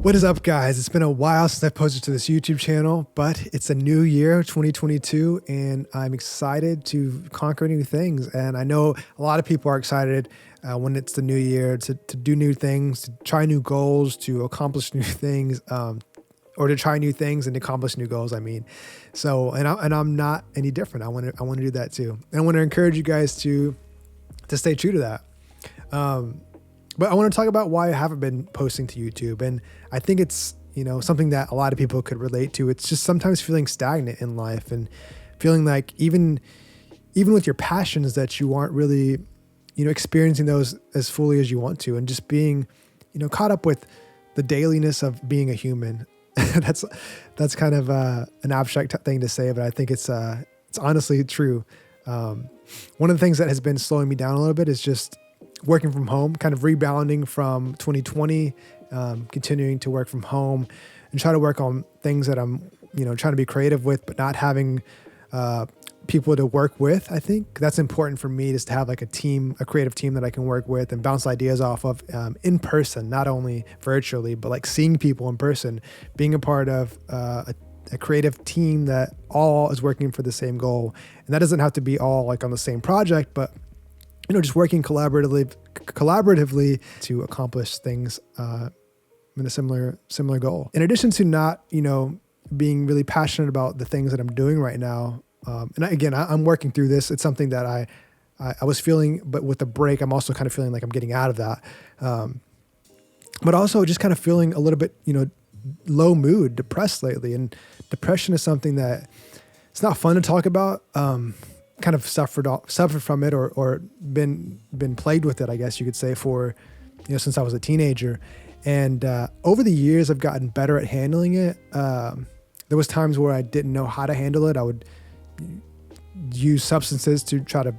What is up, guys? It's been a while since I posted to this YouTube channel, but it's a new year, 2022, and I'm excited to conquer new things. And I know a lot of people are excited when it's the new year to do new things, to try new goals, to accomplish new things, or to try new things and accomplish new goals. So I'm not any different. I want to do that too, and I want to encourage you guys to stay true to that. But I want to talk about why I haven't been posting to YouTube. And I think it's, something that a lot of people could relate to. It's just sometimes feeling stagnant in life and feeling like even with your passions that you aren't really, experiencing those as fully as you want to, and just being, caught up with the dailiness of being a human. That's kind of an abstract thing to say, but I think it's honestly true. One of the things that has been slowing me down a little bit is just working from home, kind of rebounding from 2020, continuing to work from home and try to work on things that I'm, trying to be creative with, but not having people to work with. I think that's important for me, just to have like a creative team that I can work with and bounce ideas off of in person, not only virtually, but like seeing people in person, being a part of a creative team that all is working for the same goal. And that doesn't have to be all like on the same project, but just working collaboratively to accomplish things in a similar goal. In addition to not, being really passionate about the things that I'm doing right now, and again, I'm working through this. It's something that I was feeling, but with the break, I'm also kind of feeling like I'm getting out of that. But also just kind of feeling a little bit, low mood, depressed lately. And depression is something that it's not fun to talk about. Kind of suffered from it or been plagued with it, I guess you could say, for since I was a teenager. And over the years, I've gotten better at handling it. There was times where I didn't know how to handle it. I would use substances to try to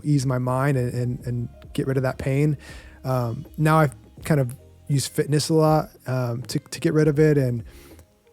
ease my mind and get rid of that pain. Now I've kind of used fitness a lot to get rid of it, and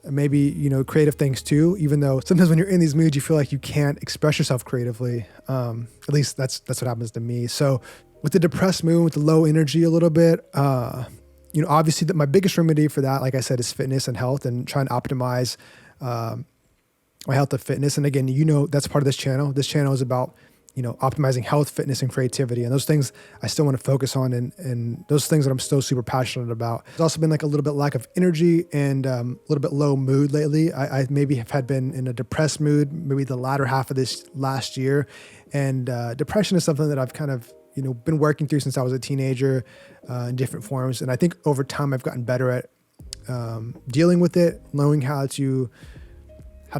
maybe, creative things too, even though sometimes when you're in these moods, you feel like you can't express yourself creatively. At least that's what happens to me. So with the depressed mood, with the low energy a little bit, obviously my biggest remedy for that, like I said, is fitness and health, and trying to optimize my health and fitness. And again, that's part of this channel. This channel is about optimizing health, fitness, and creativity. And those things I still want to focus on, and those things that I'm still super passionate about. There's also been like a little bit lack of energy and a little bit low mood lately. I maybe have been in a depressed mood, maybe the latter half of this last year. And depression is something that I've kind of, been working through since I was a teenager in different forms. And I think over time I've gotten better at dealing with it, knowing how to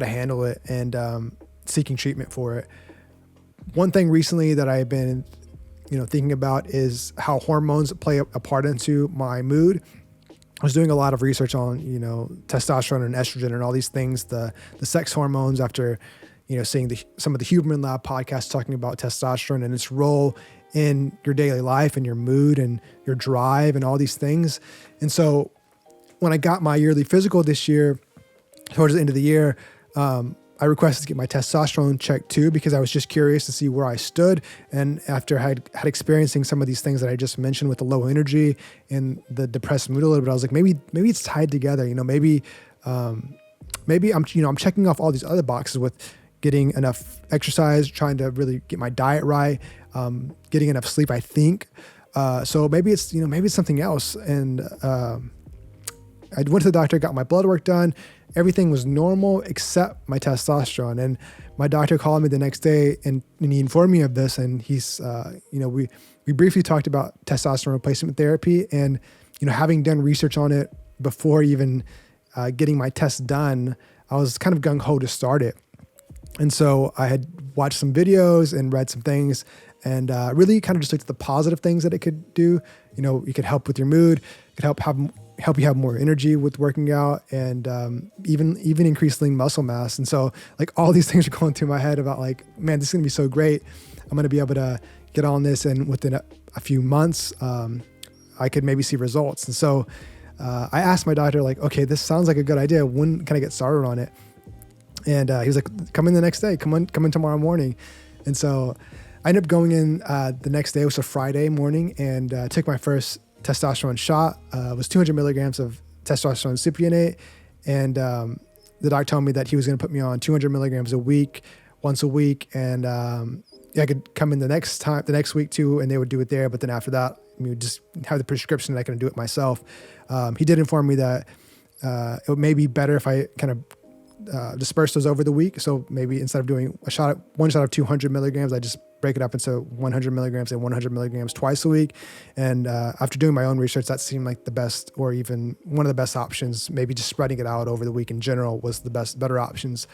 handle it, and seeking treatment for it. One thing recently that I've been, thinking about is how hormones play a part into my mood. I was doing a lot of research on, testosterone and estrogen and all these things, the sex hormones, after, seeing some of the Human Lab podcasts talking about testosterone and its role in your daily life and your mood and your drive and all these things. And so when I got my yearly physical this year, towards the end of the year, I requested to get my testosterone checked too, because I was just curious to see where I stood. And after I had experiencing some of these things that I just mentioned with the low energy and the depressed mood a little bit, I was like, maybe it's tied together. Maybe I'm checking off all these other boxes with getting enough exercise, trying to really get my diet right, getting enough sleep, I think. So maybe it's something else. And I went to the doctor, got my blood work done. Everything was normal except my testosterone. And my doctor called me the next day and he informed me of this. And he's, we briefly talked about testosterone replacement therapy, and, having done research on it before even getting my test done, I was kind of gung-ho to start it. And so I had watched some videos and read some things, and really kind of just looked at the positive things that it could do. It could help with your mood, it could help you have more energy with working out, and even increase lean muscle mass. And so like all these things are going through my head about like, man, this is gonna be so great. I'm gonna be able to get on this, and within a few months, I could maybe see results. And so I asked my doctor, like, okay, this sounds like a good idea. When can I get started on it? And he was like, come in the next day, come in tomorrow morning. And so I ended up going in the next day, it was a Friday morning, and took my first testosterone shot. It was 200 milligrams of testosterone cypionate. And the doc told me that he was going to put me on 200 milligrams a week, once a week. And I could come in the next week too, and they would do it there. But then after that, we would just have the prescription and I can do it myself. He did inform me that it may be better if I kind of disperse those over the week. So maybe instead of doing one shot of 200 milligrams, I just break it up into 100 milligrams and 100 milligrams twice a week. And after doing my own research, that seemed like the best, or even one of the best options. Maybe just spreading it out over the week in general was the better options.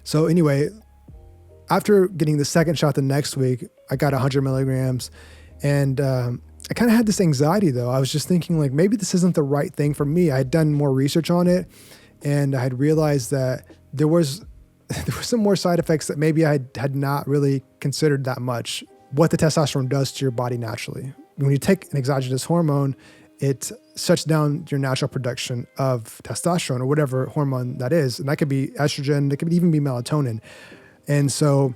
So anyway, after getting the second shot the next week, I got 100 milligrams, and I kind of had this anxiety though. I was just thinking like, maybe this isn't the right thing for me. I had done more research on it, and I had realized that there were some more side effects that maybe I had not really considered that much. What the testosterone does to your body naturally. When you take an exogenous hormone, it shuts down your natural production of testosterone or whatever hormone that is. And that could be estrogen, it could even be melatonin. And so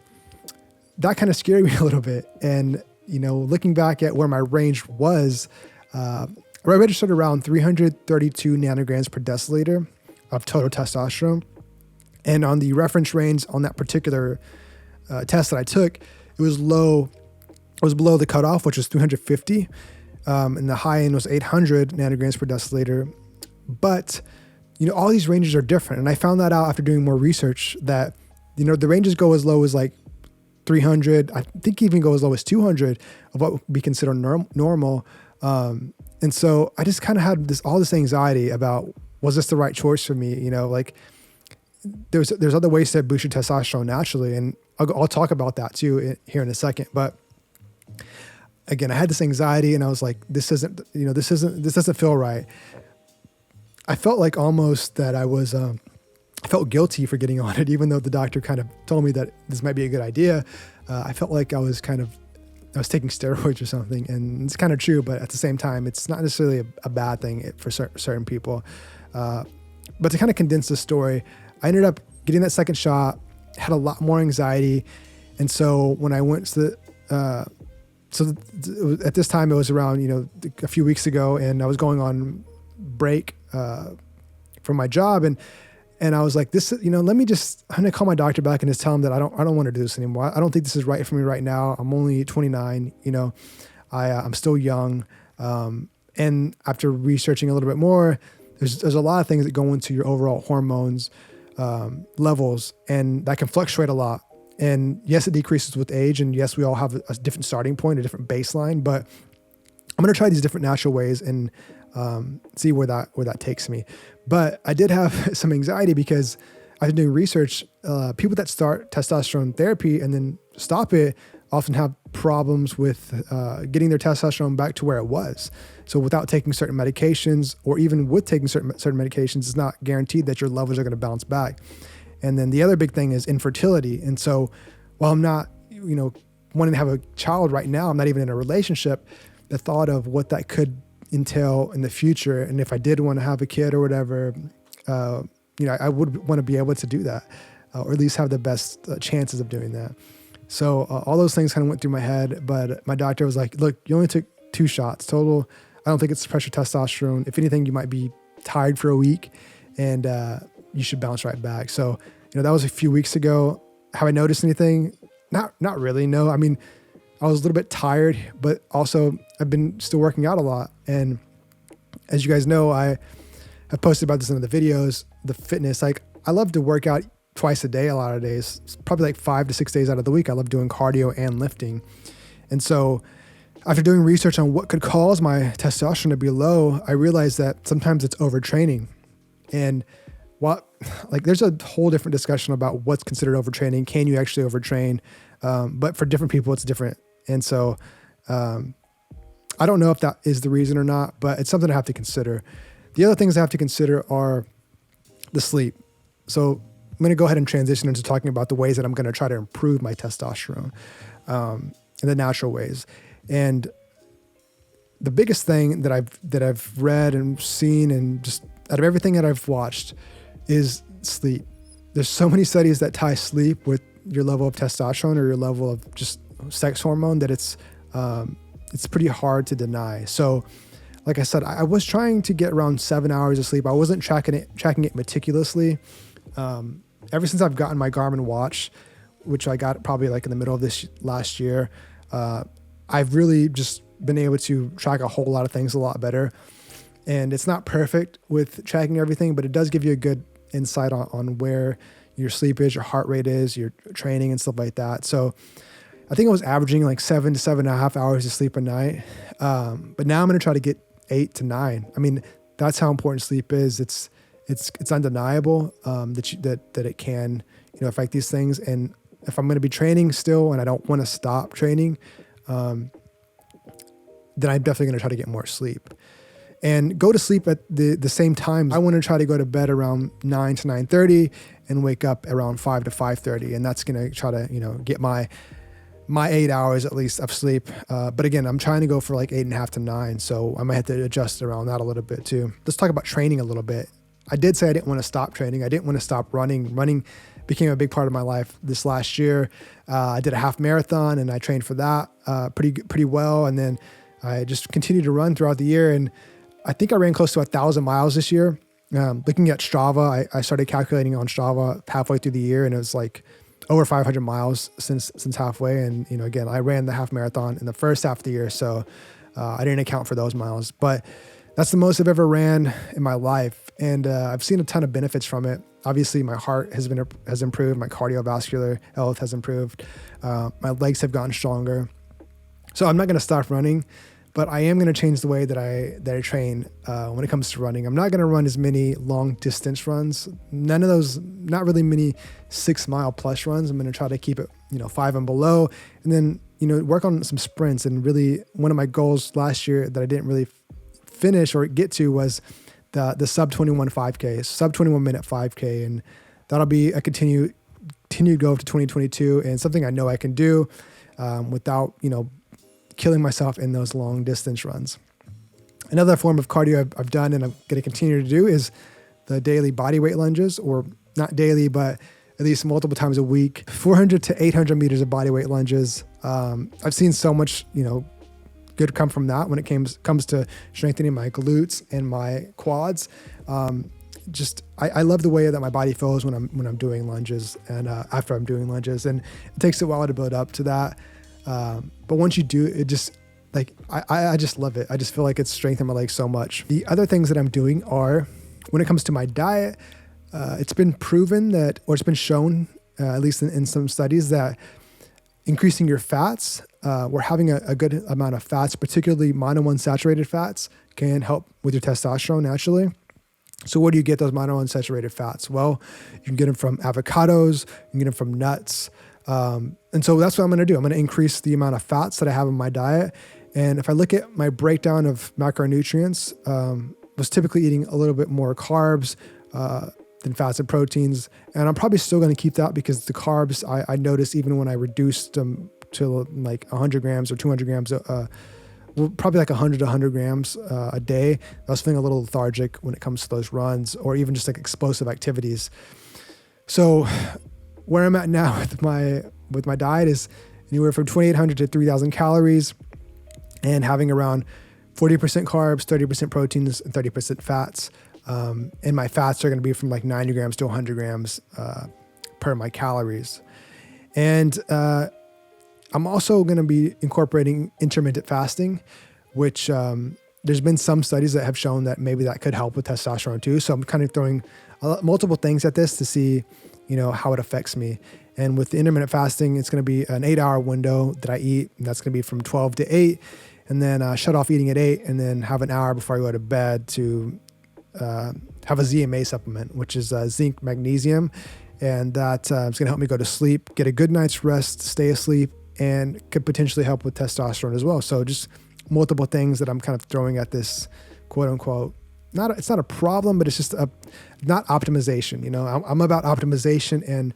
that kind of scared me a little bit. And, looking back at where my range was, I registered around 332 nanograms per deciliter of total testosterone. And on the reference range on that particular test that I took, it was low. It was below the cutoff, which was 350. And the high end was 800 nanograms per deciliter. But, all these ranges are different. And I found that out after doing more research that, the ranges go as low as like 300. I think even go as low as 200 of what would be considered normal. And so I just kind of had all this anxiety about, was this the right choice for me? There's other ways to boost your testosterone naturally, and I'll talk about that too here in a second. But again, I had this anxiety, and I was like, this doesn't feel right. I felt like almost that I was, I felt guilty for getting on it, even though the doctor kind of told me that this might be a good idea. I felt like I was taking steroids or something, and it's kind of true, but at the same time, it's not necessarily a bad thing for certain people. But to kind of condense the story, I ended up getting that second shot, had a lot more anxiety. And so when I went to at this time, it was around, a few weeks ago, and I was going on break from my job. And I was like, I'm going to call my doctor back and just tell him that I don't want to do this anymore. I don't think this is right for me right now. I'm only 29, I'm still young. And after researching a little bit more, there's a lot of things that go into your overall hormones levels, and that can fluctuate a lot. And yes, it decreases with age, and yes, we all have a different starting point, a different baseline, but I'm going to try these different natural ways and see where that takes me. But I did have some anxiety because I've been doing research. People that start testosterone therapy and then stop it often have problems with getting their testosterone back to where it was. So without taking certain medications, or even with taking certain medications, it's not guaranteed that your levels are going to bounce back. And then the other big thing is infertility. And so while I'm not, wanting to have a child right now, I'm not even in a relationship, the thought of what that could entail in the future, and if I did want to have a kid or whatever, I would want to be able to do that, or at least have the best chances of doing that. So all those things kind of went through my head, but my doctor was like, look, you only took 2 shots total. I don't think it's suppress your testosterone. If anything, you might be tired for a week, and you should bounce right back. So, that was a few weeks ago. Have I noticed anything? Not really, no. I mean, I was a little bit tired, but also I've been still working out a lot. And as you guys know, I have posted about this in the videos, the fitness. Like, I love to work out twice a day, a lot of days, probably like 5 to 6 days out of the week. I love doing cardio and lifting. And so after doing research on what could cause my testosterone to be low, I realized that sometimes it's overtraining. And there's a whole different discussion about what's considered overtraining. Can you actually overtrain? But for different people, it's different. And so I don't know if that is the reason or not, but it's something I have to consider. The other things I have to consider are the sleep. So I'm going to go ahead and transition into talking about the ways that I'm going to try to improve my testosterone in the natural ways. And the biggest thing that I've read and seen, and just out of everything that I've watched, is sleep. There's so many studies that tie sleep with your level of testosterone or your level of just sex hormone that it's pretty hard to deny. So like I said, I was trying to get around 7 hours of sleep. I wasn't tracking it meticulously. Ever since I've gotten my Garmin watch, which I got probably like in the middle of this last year, I've really just been able to track a whole lot of things a lot better. And it's not perfect with tracking everything, but it does give you a good insight on where your sleep is, your heart rate is, your training and stuff like that. So I think I was averaging like 7 to 7.5 hours of sleep a night. But now I'm going to try to get 8 to 9. I mean, that's how important sleep is. It's undeniable that it can, affect these things. And if I'm going to be training still and I don't want to stop training, then I'm definitely going to try to get more sleep and go to sleep at the same time. I want to try to go to bed around 9 to 9:30 and wake up around 5 to 5:30. And that's going to try to, get my 8 hours at least of sleep. But again, I'm trying to go for like 8.5 to 9. So I might have to adjust around that a little bit too. Let's talk about training a little bit. I did say I didn't want to stop training. I didn't want to stop running. Running became a big part of my life this last year. I did a half marathon and I trained for that pretty well. And then I just continued to run throughout the year. And I think I ran close to 1,000 miles this year. Looking at Strava, I started calculating on Strava halfway through the year, and it was like over 500 miles since halfway. And, again, I ran the half marathon in the first half of the year. So I didn't account for those miles, but that's the most I've ever ran in my life. And I've seen a ton of benefits from it. Obviously my heart has improved. My cardiovascular health has improved. My legs have gotten stronger. So I'm not going to stop running, but I am going to change the way that I train when it comes to running. I'm not going to run as many long distance runs. None of those, not really many 6 mile plus runs. I'm going to try to keep it, 5 and below, and then, work on some sprints. And really one of my goals last year that I didn't really finish or get to was the sub 21 5K, sub 21 minute 5K. And that'll be a continued goal to 2022 and something I know I can do without, killing myself in those long distance runs. Another form of cardio I've done and I'm going to continue to do is the daily body weight lunges, or not daily, but at least multiple times a week, 400 to 800 meters of body weight lunges. I've seen so much, good come from that when it comes to strengthening my glutes and my quads. I love the way that my body feels when I'm doing lunges and after I'm doing lunges, and it takes a while to build up to that. But once you do, it just I just love it. I just feel like it's strengthened my legs so much. The other things that I'm doing are, when it comes to my diet, it's been proven or it's been shown, at least in some studies, that increasing your fats, or having a good amount of fats, particularly monounsaturated fats, can help with your testosterone naturally. So where do you get those monounsaturated fats? Well, you can get them from avocados, you can get them from nuts. And so that's what I'm going to do. I'm going to increase the amount of fats that I have in my diet. And if I look at my breakdown of macronutrients, was typically eating a little bit more carbs than fats and proteins. And I'm probably still going to keep that, because the carbs, I noticed even when I reduced them to like 100 grams or 200 grams, probably like 100 to 100 grams a day, I was feeling a little lethargic when it comes to those runs or even just like explosive activities. So where I'm at now with my diet is anywhere from 2,800 to 3,000 calories, and having around 40% carbs, 30% proteins, and 30% fats. And my fats are going to be from like 90 grams to 100 grams per my calories. And I'm also going to be incorporating intermittent fasting, which there's been some studies that have shown that maybe that could help with testosterone too. So I'm kind of throwing multiple things at this to see, how it affects me. And with the intermittent fasting, it's going to be an 8-hour window that I eat, and that's going to be from 12 to 8, and then shut off eating at 8, and then have an hour before I go to bed to have a ZMA supplement, which is zinc magnesium. And that is going to help me go to sleep, get a good night's rest, stay asleep, and could potentially help with testosterone as well. So just multiple things that I'm kind of throwing at this quote unquote, it's not a problem, but it's just not optimization. I'm about optimization, and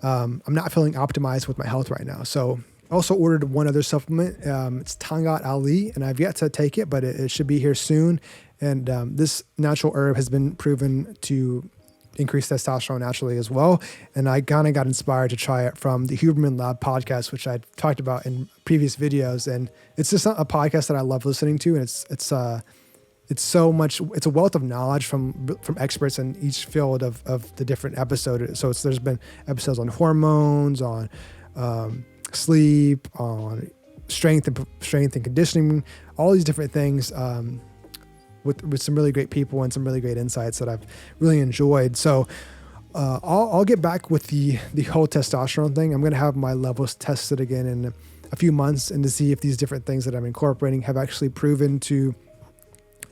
I'm not feeling optimized with my health right now. So I also ordered one other supplement. It's Tangat Ali, and I've yet to take it, but it should be here soon. And this natural herb has been proven to increase testosterone naturally as well. And I kind of got inspired to try it from the Huberman Lab podcast, which I talked about in previous videos. And it's just a podcast that I love listening to. And it's so much, it's a wealth of knowledge from experts in each field of the different episodes. So there's been episodes on hormones, on sleep, on strength and conditioning, all these different things, with some really great people and some really great insights that I've really enjoyed. So I'll get back with the whole testosterone thing. I'm going to have my levels tested again in a few months, and to see if these different things that I'm incorporating have actually proven to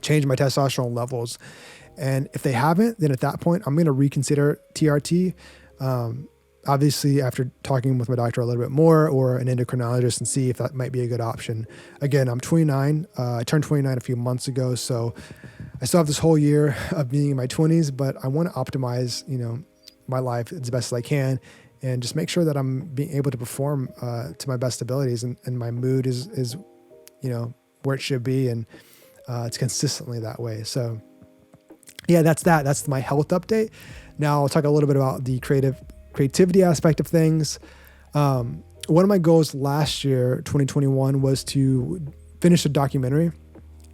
change my testosterone levels. And if they haven't, then at that point, I'm going to reconsider TRT. Obviously, after talking with my doctor a little bit more, or an endocrinologist, and see if that might be a good option. Again, I'm 29. I turned 29 a few months ago, so I still have this whole year of being in my 20s, but I want to optimize, my life as best as I can, and just make sure that I'm being able to perform to my best abilities, and my mood is where it should be, and it's consistently that way. So yeah, that's my health update. Now I'll talk a little bit about the creativity aspect of things. One of my goals last year, 2021, was to finish a documentary.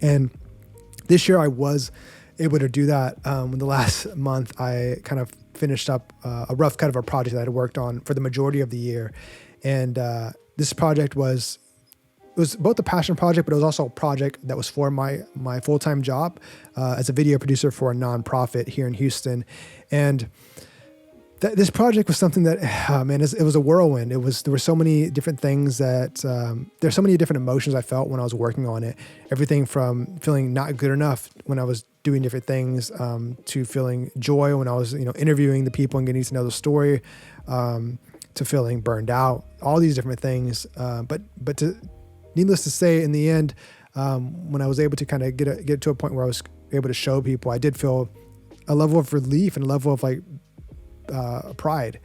And this year I was able to do that. In the last month, I kind of finished up a rough cut of a project that I had worked on for the majority of the year. And this project was both a passion project, but it was also a project that was for my full-time job as a video producer for a nonprofit here in Houston. And this project was something that, it was a whirlwind. There were so many different things there's so many different emotions I felt when I was working on it. Everything from feeling not good enough when I was doing different things, to feeling joy when I was, interviewing the people and getting to know the story, to feeling burned out, all these different things. But needless to say, in the end, when I was able to kind of get to a point where I was able to show people, I did feel a level of relief and a level of pride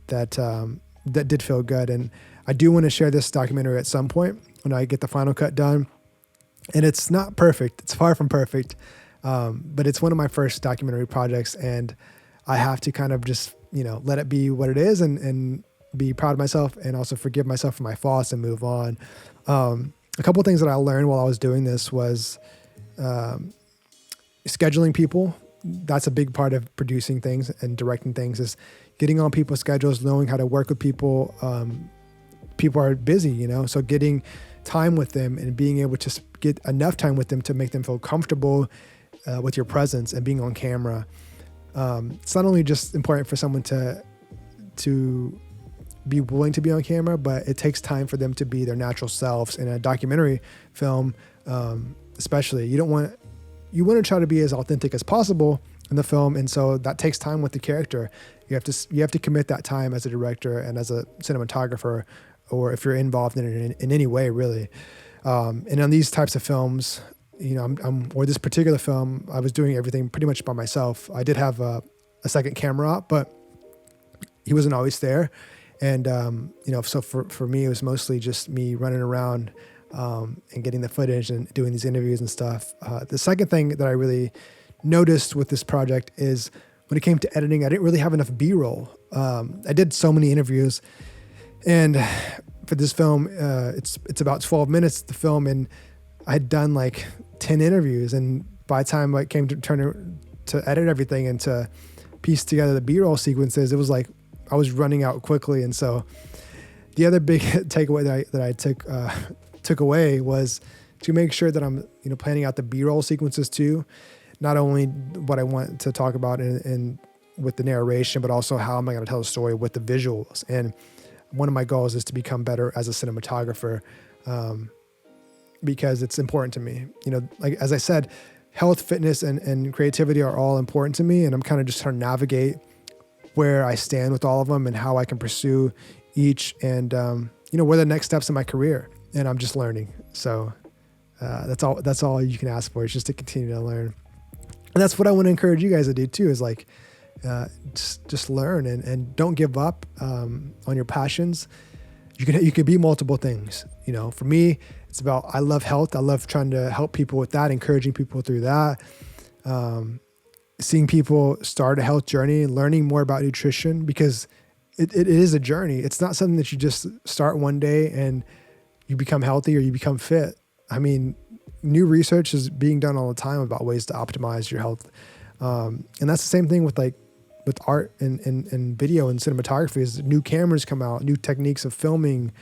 that did feel good. And I do want to share this documentary at some point when I get the final cut done. And it's not perfect. It's far from perfect. But it's one of my first documentary projects, and I have to kind of just, let it be what it is, and be proud of myself, and also forgive myself for my faults and move on. A couple of things that I learned while I was doing this was scheduling people. That's a big part of producing things and directing things, is getting on people's schedules, knowing how to work with people. People are busy, so getting time with them and being able to get enough time with them to make them feel comfortable with your presence and being on camera. It's not only just important for someone to be willing to be on camera, but it takes time for them to be their natural selves. In a documentary film, especially, you want to try to be as authentic as possible in the film, and so that takes time with the character. You have to commit that time as a director and as a cinematographer, or if you're involved in it in any way, really. And on these types of films, or this particular film, I was doing everything pretty much by myself. I did have a second camera op, but he wasn't always there. And, so for me, it was mostly just me running around and getting the footage and doing these interviews and stuff. The second thing that I really noticed with this project is when it came to editing, I didn't really have enough B-roll. I did so many interviews, and for this film, it's about 12 minutes to film, and I had done like 10 interviews. And by the time I came to edit everything and to piece together the B-roll sequences, it was like I was running out quickly. And so the other big takeaway that I took away was to make sure that I'm planning out the B-roll sequences too, not only what I want to talk about in with the narration, but also how am I going to tell the story with the visuals. And one of my goals is to become better as a cinematographer, because it's important to me. Like as I said, health, fitness, and creativity are all important to me, and I'm kind of just trying to navigate where I stand with all of them and how I can pursue each, and where the next steps in my career. And I'm just learning. So that's all you can ask for, is just to continue to learn. And that's what I want to encourage you guys to do too, is like just learn and don't give up on your passions. You can be multiple things. For me, it's about, I love health. I love trying to help people with that, encouraging people through that. seeing people start a health journey and learning more about nutrition, because it is a journey. It's not something that you just start one day and you become healthy or you become fit. I mean, new research is being done all the time about ways to optimize your health. And that's the same thing with art and video and cinematography. As new cameras come out, new techniques of filming.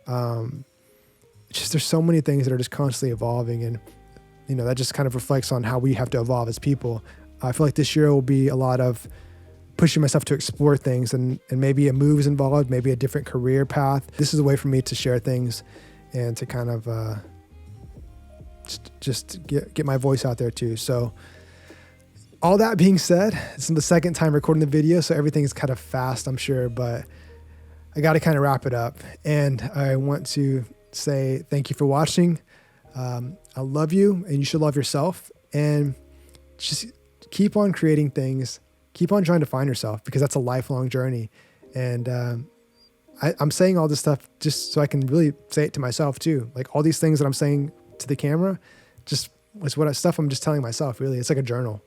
There's so many things that are just constantly evolving, and that just kind of reflects on how we have to evolve as people. I feel like this year will be a lot of pushing myself to explore things, and maybe a move is involved, maybe a different career path. This is a way for me to share things and to kind of just get my voice out there too. So all that being said, this is the second time recording the video, so everything's kind of fast, I'm sure, but I got to kind of wrap it up. And I want to say thank you for watching. I love you, and you should love yourself, and just keep on creating things. Keep on trying to find yourself, because that's a lifelong journey. And I'm saying all this stuff just so I can really say it to myself too. Like all these things that I'm saying to the camera, just it's stuff I'm just telling myself, really. It's like a journal.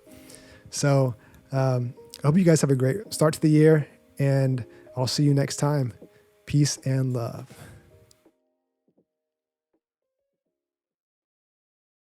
So I hope you guys have a great start to the year, and I'll see you next time. Peace and love.